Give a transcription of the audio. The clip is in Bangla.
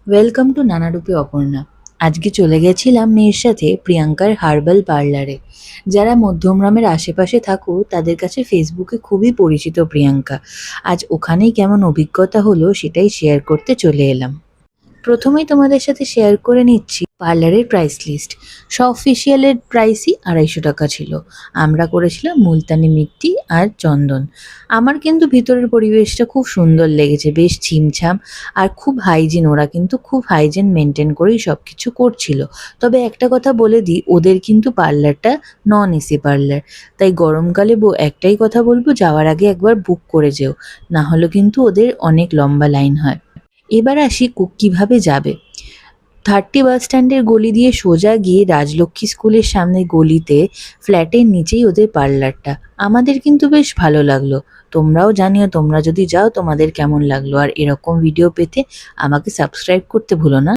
Welcome to নানারূপে Aparna. আজকে চলে গেছিলাম মেয়ের সাথে প্রিয়াঙ্কার হার্বাল পার্লারে। যারা মধ্যমগ্রামের আশেপাশে থাকো তাদের কাছে ফেসবুকে খুবই পরিচিত প্রিয়াঙ্কা। আজ ওখানেই কেমন অভিজ্ঞতা হলো সেটাই শেয়ার করতে চলে এলাম। প্রথমেই তোমাদের সাথে শেয়ার করে নিচ্ছি পার্লারের প্রাইস লিস্ট। সব ফেসিয়ালের প্রাইসই 250 টাকা ছিল। আমরা করেছিলাম মুলতানি মিট্টি আর চন্দন। আমার কিন্তু ভিতরের পরিবেশটা খুব সুন্দর লেগেছে, বেশ ছিমছাম আর খুব হাইজিন। ওরা কিন্তু খুব হাইজিন মেনটেন করেই সব কিছু করছিল। তবে একটা কথা বলে দিই, ওদের কিন্তু পার্লারটা নন এসি পার্লার, তাই গরমকালে একটাই কথা বলবো, যাওয়ার আগে একবার বুক করে যেও, না হলে কিন্তু ওদের অনেক লম্বা লাইন হয়। এবার আসি কিভাবে যাবে। 30 বাস স্ট্যান্ডের গলি দিয়ে সোজা গিয়ে রাজলক্ষ্মী স্কুলের সামনে গলিতে ফ্ল্যাটের নিচেই ওদের পার্লারটা। আমাদের কিন্তু বেশ ভালো লাগলো। তোমরাও জানিও তোমরা যদি যাও তোমাদের কেমন লাগলো, আর এরকম ভিডিও পেতে আমাকে সাবস্ক্রাইব করতে ভুলো না।